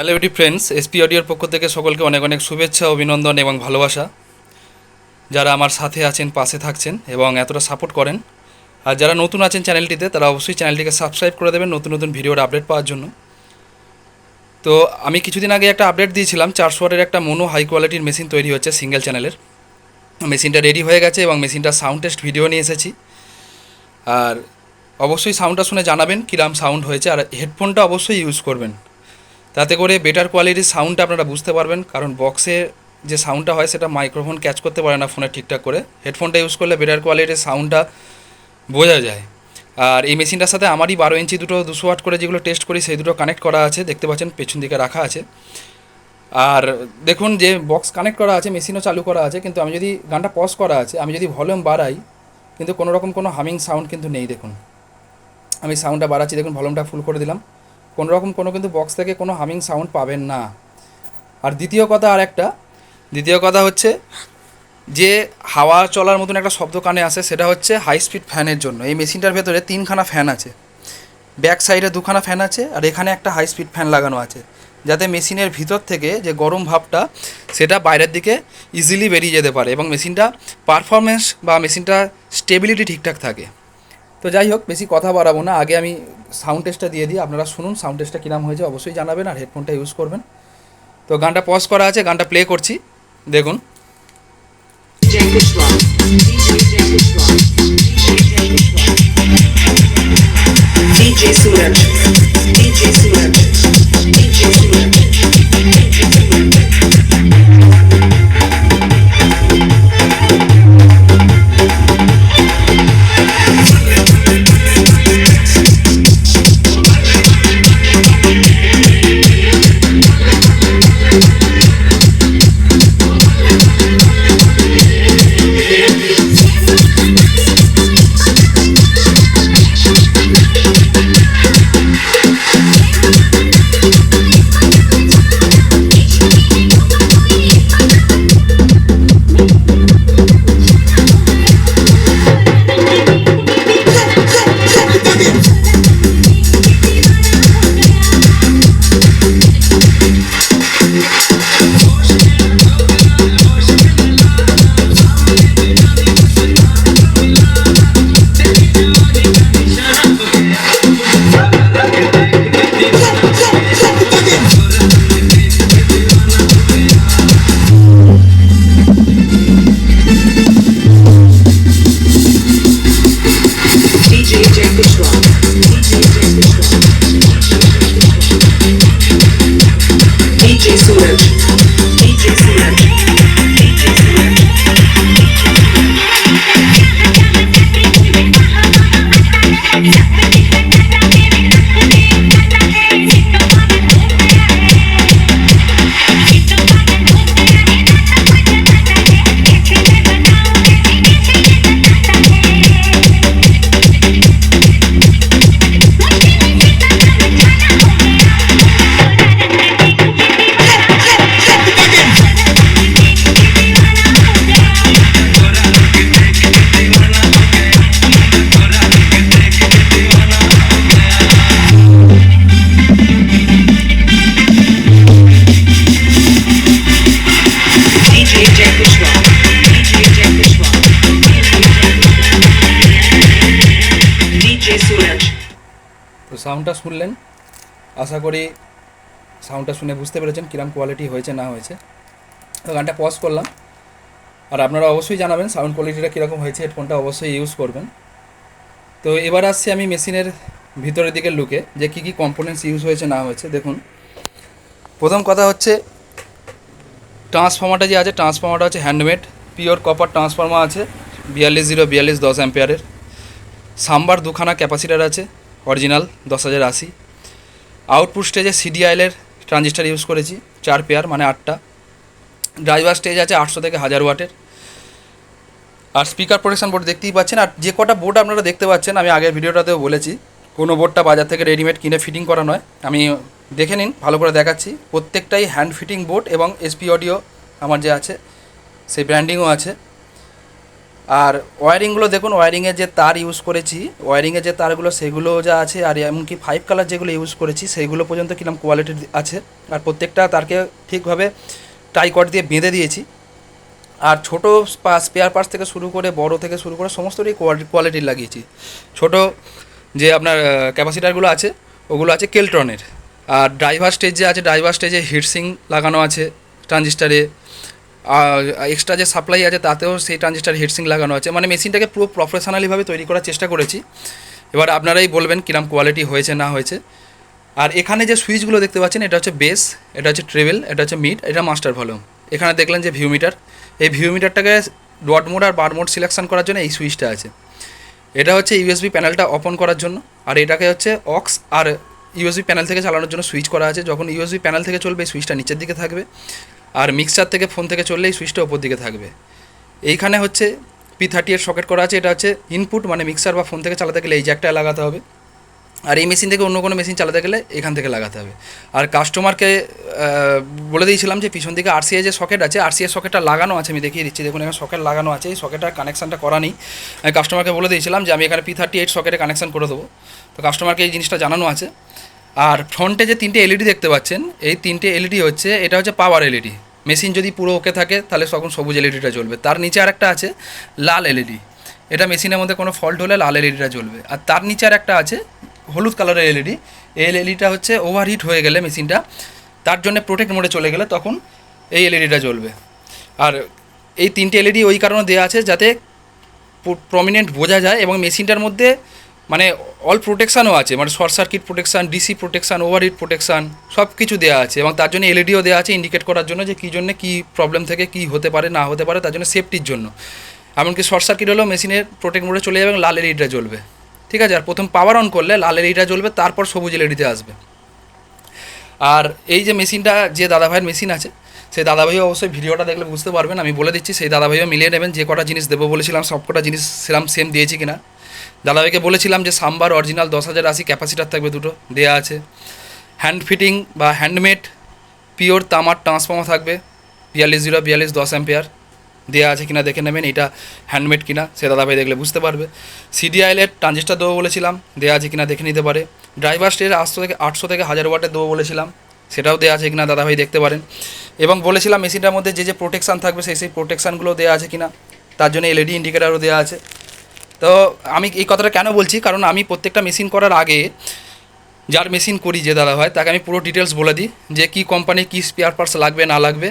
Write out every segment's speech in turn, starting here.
Hello UT friends, SP অডিওর পক্ষ থেকে সকলকে অনেক অনেক শুভেচ্ছা, অভিনন্দন এবং ভালোবাসা। যারা আমার সাথে আছেন, পাশে থাকছেন এবং এতটা সাপোর্ট করেন, আর যারা নতুন আছেন চ্যানেলটিতে, তারা অবশ্যই চ্যানেলটিকে সাবস্ক্রাইব করে দেবেন নতুন নতুন ভিডিওর আপডেট পাওয়ার জন্য। তো আমি কিছুদিন আগে একটা আপডেট দিয়েছিলাম, 400 ওয়াটের একটা মোনো হাই কোয়ালিটির মেশিন তৈরি হচ্ছে সিঙ্গেল চ্যানেলের। মেশিনটা রেডি হয়ে গেছে এবং মেশিনটা সাউন্ড টেস্ট ভিডিও নিয়ে এসেছি। আর অবশ্যই সাউন্ডটা শুনে জানাবেন কীরকম সাউন্ড হয়েছে, আর হেডফোনটা অবশ্যই ইউজ করবেন, তাতে করে বেটার কোয়ালিটির সাউন্ডটা আপনারা বুঝতে পারবেন। কারণ বক্সে যে সাউন্ডটা হয় সেটা মাইক্রোফোন ক্যাচ করতে পারে না ফোনে ঠিকঠাক করে। হেডফোনটা ইউজ করলে বেটার কোয়ালিটির সাউন্ডটা বোঝা যায়। আর এই মেশিনটার সাথে আমারই 12 ইঞ্চি দুটো 200 ওয়াট করে যেগুলো টেস্ট করি সেই দুটো কানেক্ট করা আছে, দেখতে পাচ্ছেন পেছন দিকে রাখা আছে। আর দেখুন যে বক্স কানেক্ট করা আছে, মেশিনও চালু করা আছে, কিন্তু আমি যদি গানটা পজ করা আছে, আমি যদি ভলিউম বাড়াই কিন্তু কোনো রকম কোনো হামিং সাউন্ড কিন্তু নেই। দেখুন আমি সাউন্ডটা বাড়াচ্ছি, দেখুন ভলিউমটা ফুল করে দিলাম, কোনো রকম কোনো কিন্তু বক্স থেকে কোনো হামিং সাউন্ড পাবেন না। আর দ্বিতীয় কথা হচ্ছে যে হাওয়া চলার মতন একটা শব্দ কানে আসে, সেটা হচ্ছে হাই স্পিড ফ্যানের জন্য। এই মেশিনটার ভেতরে 3খানা ফ্যান আছে, ব্যাক সাইডে 2খানা ফ্যান আছে, আর এখানে একটা হাই স্পিড ফ্যান লাগানো আছে, যাতে মেশিনের ভিতর থেকে যে গরম ভাবটা সেটা বাইরের দিকে ইজিলি বেরিয়ে যেতে পারে এবং মেশিনটা পারফরমেন্স বা মেশিনটা স্টেবিলিটি ঠিকঠাক থাকে। তো যাই হোক, বেশি কথা বাড়াবো না, আগে আমি সাউন্ড টেস্টটা দিয়ে দিই, আপনারা শুনুন সাউন্ড টেস্টটা কীরকম হয়েছে অবশ্যই জানাবেন, আর হেডফোনটা ইউজ করবেন। তো গানটা পজ করা আছে, গানটা প্লে করছি, দেখুন। DJ Suraj, DJ Suraj, DJ Suraj, DJ Suraj. তো সাউন্ডটা শুনলেন, আশা করি সাউন্ডটা শুনে বুঝতে পেরেছেন কীরকম কোয়ালিটি হয়েছে না হয়েছে। তো গানটা পজ করলাম, আর আপনারা অবশ্যই জানাবেন সাউন্ড কোয়ালিটিটা কীরকম হয়েছে, হেডফোনটা অবশ্যই ইউজ করবেন। তো এবার আসছি আমি মেশিনের ভিতরের দিকে লুকে, যে কী কী কম্পোনেন্টস ইউজ হয়েছে না হয়েছে। দেখুন, প্রথম কথা হচ্ছে ট্রান্সফর্মারটা যে আছে, ট্রান্সফর্মারটা হচ্ছে হ্যান্ডমেড পিওর কপার ট্রান্সফর্মার আছে, 42 10 সাম্বার 2খানা ক্যাপাসিটার আছে, অরিজিনাল 10080। আউটপুট স্টেজে সিডিআইএলের ট্রানজিস্টার ইউজ করেছি 4 পেয়ার, মানে 8টা। ড্রাইভার স্টেজ আছে 800 থেকে 1000 ওয়াটের। আর স্পিকার প্রোটেকশন বোর্ড দেখতেই পাচ্ছেন। আর যে কটা বোর্ড আপনারা দেখতে পাচ্ছেন, আমি আগের ভিডিওটাতেও বলেছি, কোনো বোর্ডটা বাজার থেকে রেডিমেড কিনে ফিটিং করা নয়। আমি দেখে নিন, ভালো করে দেখাচ্ছি, প্রত্যেকটাই হ্যান্ড ফিটিং বোর্ড এবং এসপি অডিও আমার যে আছে সেই ব্র্যান্ডিংও আছে। আর ওয়্যারিংগুলো দেখুন, ওয়্যারিংয়ের যে তার ইউজ করেছি, ওয়্যারিংয়ের যে তারগুলো সেগুলো যা আছে, আর এমনকি 5 কালার যেগুলো ইউজ করেছি সেইগুলো পর্যন্ত কিরকম কোয়ালিটির আছে। আর প্রত্যেকটা তারকে ঠিকভাবে টাই কট দিয়ে বেঁধে দিয়েছি। আর ছোটো স্পেয়ার পার্টস থেকে শুরু করে বড় থেকে শুরু করে সমস্তটাই কোয়ালিটির লাগিয়েছি। ছোট যে আপনার ক্যাপাসিটারগুলো আছে ওগুলো আছে কেলট্রনের। আর ড্রাইভার স্টেজ যে আছে, ড্রাইভার স্টেজে হিটসিং লাগানো আছে ট্রানজিস্টারে। আর এক্সট্রা যে সাপ্লাই আছে তাতেও সেই ট্রানজিস্টার হিটসিং লাগানো আছে। মানে মেশিনটাকে পুরো প্রফেশনালিভাবে তৈরি করার চেষ্টা করেছি। এবার আপনারাই বলবেন কিরম কোয়ালিটি হয়েছে না হয়েছে। আর এখানে যে সুইচগুলো দেখতে পাচ্ছেন, এটা হচ্ছে বেস, এটা হচ্ছে ট্রেবেল, এটা হচ্ছে মিড, এটা মাস্টার ভলিউম। এখানে দেখলেন যে ভিউ মিটার, এই ভিউ মিটারটাকে ডট মোড আর বার মোড সিলেকশন করার জন্য এই সুইচটা আছে। এটা হচ্ছে ইউএসবি প্যানেলটা ওপেন করার জন্য। আর এটাকে হচ্ছে অক্স আর ইউএসবি প্যানেল থেকে চালানোর জন্য সুইচ করা আছে। যখন ইউএসবি প্যানেল থেকে চলবে এই সুইচটা নিচের দিকে থাকবে, আর মিক্সার থেকে ফোন থেকে চললে এই সুইচটা ওপর দিকে থাকবে। এইখানে হচ্ছে P30 এর সকেট করা আছে। এটা হচ্ছে ইনপুট, মানে মিক্সার বা ফোন থেকে চালাতে গেলে এই জ্যাকটা লাগাতে হবে। আর এই মেশিন থেকে অন্য কোনো মেশিন চালাতে গেলে এখান থেকে লাগাতে হবে। আর কাস্টমারকে বলে দিয়েছিলাম যে পিছন দিকে আরসিআই যে সকেট আছে, আরসিআই সকেটটা লাগানো আছে, আমি দেখিয়ে দিচ্ছি। দেখুন এখানে সকেট লাগানো আছে, এই সকেটটার কানেকশানটা করা নেই। আমি কাস্টমারকে বলে দিয়েছিলাম যে আমি এখানে P38 সকেটে কানেকশান করে দেবো। তো কাস্টমারকে এই জিনিসটা জানানো আছে। আর ফ্রন্টে যে 3টে এলইডি দেখতে পাচ্ছেন, এই 3টে এলইডি হচ্ছে, এটা হচ্ছে পাওয়ার এলইডি। মেশিন যদি পুরো ওকে থাকে তাহলে তখন সবুজ এলইডিটা জ্বলবে। তার নিচে আরেকটা আছে লাল এলইডি, এটা মেশিনের মধ্যে কোনো ফল্ট হলে লাল এলইডিটা জ্বলবে। আর তার নিচে আর একটা আছে হলুদ কালারের এলইডি। এই এলইডিটা হচ্ছে ওভারহিট হয়ে গেলে মেশিনটা, তার জন্য প্রোটেক্ট মোডে চলে গেলে তখন এই এলইডিটা জ্বলবে। আর এই 3টে এলইডি ওই কারণে দেওয়া আছে যাতে প্রমিনেন্ট বোঝা যায়, এবং মেশিনটার মধ্যে মানে অল প্রোটেকশানও আছে, মানে short circuit protection, DC protection, overheat protection সব কিছু দেওয়া আছে। এবং তার জন্য এলইডিও দেওয়া আছে ইন্ডিকেট করার জন্য যে কী জন্য কী প্রবলেম থেকে কী হতে পারে না হতে পারে, তার জন্য সেফটির জন্য। এমনকি শর্ট সার্কিট হলেও মেশিনের প্রোটেক্ট মোডে চলে যাবে এবং লাল এলইডিটা জ্বলবে, ঠিক আছে। আর প্রথম পাওয়ার অন করলে লাল এলইডিটা জ্বলবে, তারপর সবুজ এলইডিতে আসবে। আর এই যে মেশিনটা যে দাদাভাইয়ের মেশিন আছে, সেই দাদাভাইও অবশ্যই ভিডিওটা দেখলে বুঝতে পারবেন। আমি বলে দিচ্ছি, সেই দাদাভাইও মিলিয়ে নেবেন যে কটা জিনিস দেবো বলেছিলাম সব কটা জিনিস সেম দিয়েছি কিনা। দাদাভাইকে বলেছিলাম যে সাম্বার অরিজিনাল 10,080 ক্যাপাসিটার থাকবে, দুটো দেওয়া আছে। হ্যান্ড ফিটিং বা হ্যান্ডমেড পিওর তামার ট্রান্সফর্মার থাকবে 42 10 অ্যাম্পিয়ার, দেওয়া আছে কিনা দেখে নেবেন এটা হ্যান্ডমেড কিনা, সে দাদাভাই দেখলে বুঝতে পারবে। সিডিআইএলের ট্রানজিস্টার দেবো বলেছিলাম, দেওয়া আছে কিনা দেখে নিতে পারে। ড্রাইভার স্টেজ 800 থেকে 1000 ওয়াটের দেবো বলেছিলাম, সেটাও দেওয়া আছে কিনা দাদাভাই দেখতে পারেন। এবং বলেছিলাম মেশিনটার মধ্যে যে প্রোটেকশান থাকবে সেই প্রোটেকশানগুলো দেওয়া আছে কিনা, তার জন্য এলইডি ইন্ডিকেটারও দেওয়া আছে। তো আমি এই কথাটা কেন বলছি, কারণ আমি প্রত্যেকটা মেশিন করার আগে যার মেশিন করি যে দাদা হয় তাকে আমি পুরো ডিটেলস বলে দিই যে কী কোম্পানি কী স্পেয়ার পার্টস লাগবে না লাগবে,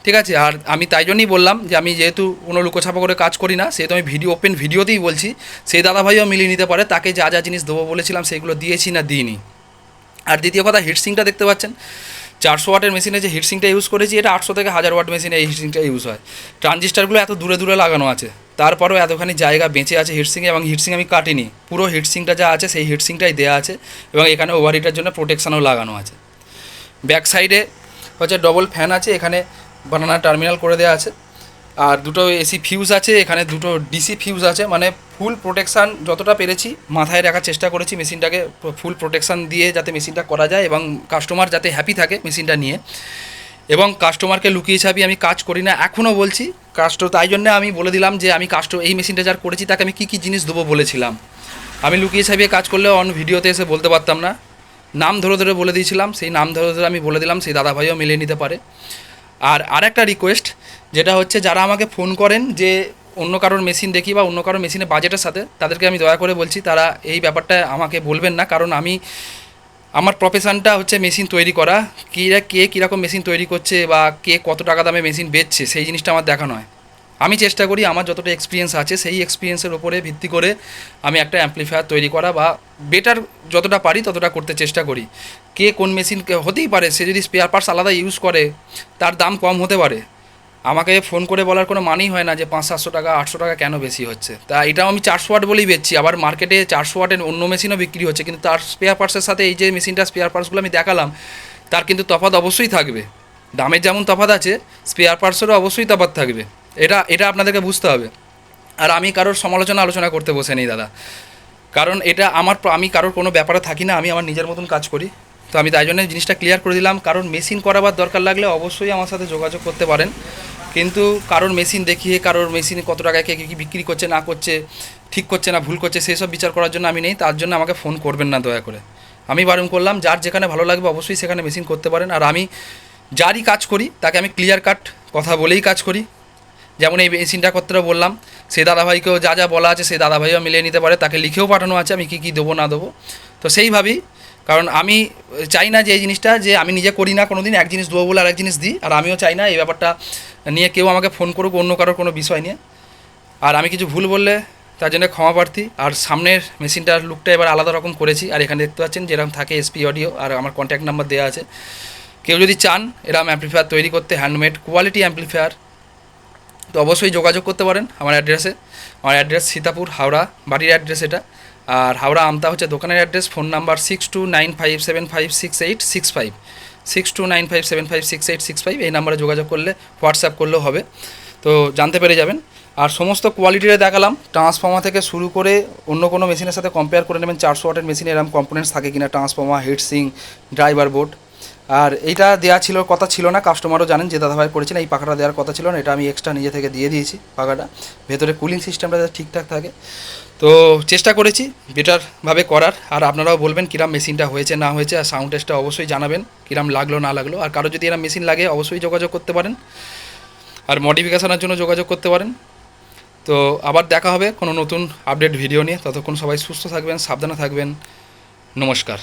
ঠিক আছে। আর আমি তাই জন্যই বললাম যে আমি যেহেতু কোনো লুকোছাপা করে কাজ করি না, সেহেতু আমি ওপেন ভিডিওতেই বলছি। সেই দাদাভাইও মিলিয়ে নিতে পারে, তাকে যা যা জিনিস দেবো বলেছিলাম সেগুলো দিয়েছি না দিইনি। আর দ্বিতীয় কথা, হিটসিংটা দেখতে পাচ্ছেন 400 ওয়াটের মেশিনে যে হিটসিংটা ইউজ করেছি, এটা 800 থেকে 1000 ওয়াট মেশিনে এই হিটসিংটা ইউজ হয়। ট্রানজিস্টারগুলো এত দূরে দূরে লাগানো আছে, তারপরেও এতখানি জায়গা বেঁচে আছে হিটসিংয়ে, এবং হিটসিং আমি কাটিনি, পুরো হিটসিংটা যা আছে সেই হিটসিংটাই দেওয়া আছে। এবং এখানে ওভারহিটের জন্য প্রোটেকশানও লাগানো আছে। ব্যাক সাইডে হচ্ছে ডবল ফ্যান আছে, এখানে বানানা টার্মিনাল করে দেওয়া আছে। আর দুটো এসি ফিউজ আছে, এখানে দুটো ডিসি ফিউজ আছে। মানে ফুল প্রোটেকশান যতটা পেরেছি মাথায় রাখার চেষ্টা করেছি, মেশিনটাকে ফুল প্রোটেকশান দিয়ে যাতে মেশিনটা করা যায় এবং কাস্টমার যাতে হ্যাপি থাকে মেশিনটা নিয়ে। এবং কাস্টমারকে লুকিয়ে ছাপিয়ে আমি কাজ করি না, এখনও বলছি। তাই জন্য আমি বলে দিলাম যে আমি এই মেশিনটা যার করেছি তাকে আমি কী কী জিনিস দেবো বলেছিলাম। আমি লুকিয়ে ছাপিয়ে কাজ করলেও অন ভিডিওতে এসে বলতে পারতাম না, নাম ধরে ধরে বলে দিয়েছিলাম। সেই নাম ধরে ধরে আমি বলে দিলাম, সেই দাদাভাইও মিলিয়ে নিতে পারে। আর আরেকটা রিকোয়েস্ট, যেটা হচ্ছে যারা আমাকে ফোন করেন যে অন্য কারোর মেশিন দেখি বা অন্য কারোর মেশিনের বাজেটের সাথে, তাদেরকে আমি দয়া করে বলছি তারা এই ব্যাপারটা আমাকে বলবেন না। কারণ আমার প্রফেশনটা হচ্ছে মেশিন তৈরি করা। কে কীরকম মেশিন তৈরি করছে বা কে কত টাকা দামে মেশিন বেচছে সেই জিনিসটা আমার দেখা নয়। আমি চেষ্টা করি আমার যতটা এক্সপিরিয়েন্স আছে সেই এক্সপিরিয়েন্সের উপরে ভিত্তি করে আমি একটা অ্যাম্প্লিফায়ার তৈরি করা বা বেটার যতটা পারি ততটা করতে চেষ্টা করি। কে কোন মেশিন হতেই পারে, সে যদি স্পেয়ার পার্টস আলাদা ইউজ করে তার দাম কম হতে পারে। আমাকে ফোন করে বলার কোনো মানেই হয় না যে 500-700 টাকা 800 টাকা কেন বেশি হচ্ছে। তা এটাও আমি 400 ওয়াট বলেই বেচছি, আবার মার্কেটে 400 ওয়াটের অন্য মেশিনও বিক্রি হচ্ছে, কিন্তু তার স্পেয়ার পার্টসের সাথে এই যে মেশিনটা স্পেয়ার পার্টসগুলো আমি দেখালাম তার কিন্তু তফাৎ অবশ্যই থাকবে। দামের যেমন তফাৎ আছে, স্পেয়ার পার্টসেরও অবশ্যই তফাৎ থাকবে। এটা আপনাদেরকে বুঝতে হবে। আর আমি কারোর আলোচনা করতে বসে নেই দাদা, কারণ এটা আমি কারোর কোনো ব্যাপারে থাকি না, আমি আমার নিজের মতন কাজ করি। তো আমি তাই জন্য জিনিসটা ক্লিয়ার করে দিলাম। কারণ মেশিন করাবার দরকার লাগলে অবশ্যই আমার সাথে যোগাযোগ করতে পারেন। কিন্তু কারোর মেশিন দেখিয়ে কারোর মেশিনে কত টাকায় কে কী বিক্রি করছে না করছে, ঠিক করছে না ভুল করছে, সেই সব বিচার করার জন্য আমি নেই। তার জন্য আমাকে ফোন করবেন না দয়া করে। আমি বারণ করলাম, যার যেখানে ভালো লাগবে অবশ্যই সেখানে মেশিন করতে পারেন। আর আমি যারই কাজ করি তাকে আমি ক্লিয়ার কাট কথা বলেই কাজ করি। যেমন এই মেশিনটা করতে বললাম, সেই দাদাভাইকেও যা যা বলা আছে সেই দাদাভাইও মিলিয়ে নিতে পারে, তাকে লিখেও পাঠানো আছে আমি কী কী দেবো না দেবো। তো সেইভাবেই, কারণ আমি চাই না যে এই জিনিসটা যে আমি নিজে করি না কোনো দিন, এক জিনিস দেবো বলে আরেক জিনিস দিই। আর আমিও চাই না এই ব্যাপারটা নিয়ে কেউ আমাকে ফোন করুক অন্য কারোর কোনো বিষয় নিয়ে। আর আমি কিছু ভুল বললে তার জন্য ক্ষমা প্রার্থী। আর সামনের মেশিনটার লুকটা এবার আলাদা রকম করেছি। আর এখানে দেখতে পাচ্ছেন যেরকম থাকে এসপি অডিও, আর আমার কন্ট্যাক্ট নাম্বার দেওয়া আছে। কেউ যদি চান এরকম অ্যাম্পলিফায়ার তৈরি করতে, হ্যান্ডমেড কোয়ালিটি অ্যাম্পলিফায়ার, তো অবশ্যই যোগাযোগ করতে পারেন আমার অ্যাড্রেসে। আমার অ্যাড্রেস সীতাপুর, হাওড়া বাড়ির অ্যাড্রেস এটা। আর হাওড়া আমতা হচ্ছে দোকানের অ্যাড্রেস। Phone number 6295756865, 6295756865। এই নাম্বারে যোগাযোগ করলে, হোয়াটসঅ্যাপ করলেও হবে। তো জানতে পেরে যাবেন। আর সমস্ত কোয়ালিটিরে দেখালাম, ট্রান্সফর্মার থেকে শুরু করে অন্য কোনো মেশিনের সাথে কম্পেয়ার করে নেবেন 400 ওয়াটের মেশিনে এরকম কম্পোনেন্টস থাকে কিনা, ট্রান্সফর্মার, হিটসিং, ড্রাইভার বোর্ড। আর এইটা দেওয়া ছিল কথা ছিল না, কাস্টমারও জানেন যে দাদাভাই করেছেন, এই পাখাটা দেওয়ার কথা ছিল না, এটা আমি এক্সট্রা নিজে থেকে দিয়ে দিয়েছি পাখাটা। ভেতরে কুলিং সিস্টেমটা যাতে ঠিকঠাক থাকে। তো চেষ্টা করেছি বেটারভাবে করার। আর আপনারাও বলবেন কিরাম মেশিনটা হয়েছে না হয়েছে, আর সাউন্ড টেস্টটা অবশ্যই জানাবেন কিরাম লাগলো না লাগলো। আর কারো যদি এরকম মেশিন লাগে অবশ্যই যোগাযোগ করতে পারেন, আর মডিফিকেশনের জন্য যোগাযোগ করতে পারেন। তো আবার দেখা হবে কোনো নতুন আপডেট ভিডিও নিয়ে। ততক্ষণ সবাই সুস্থ থাকবেন, সাবধানে থাকবেন। নমস্কার।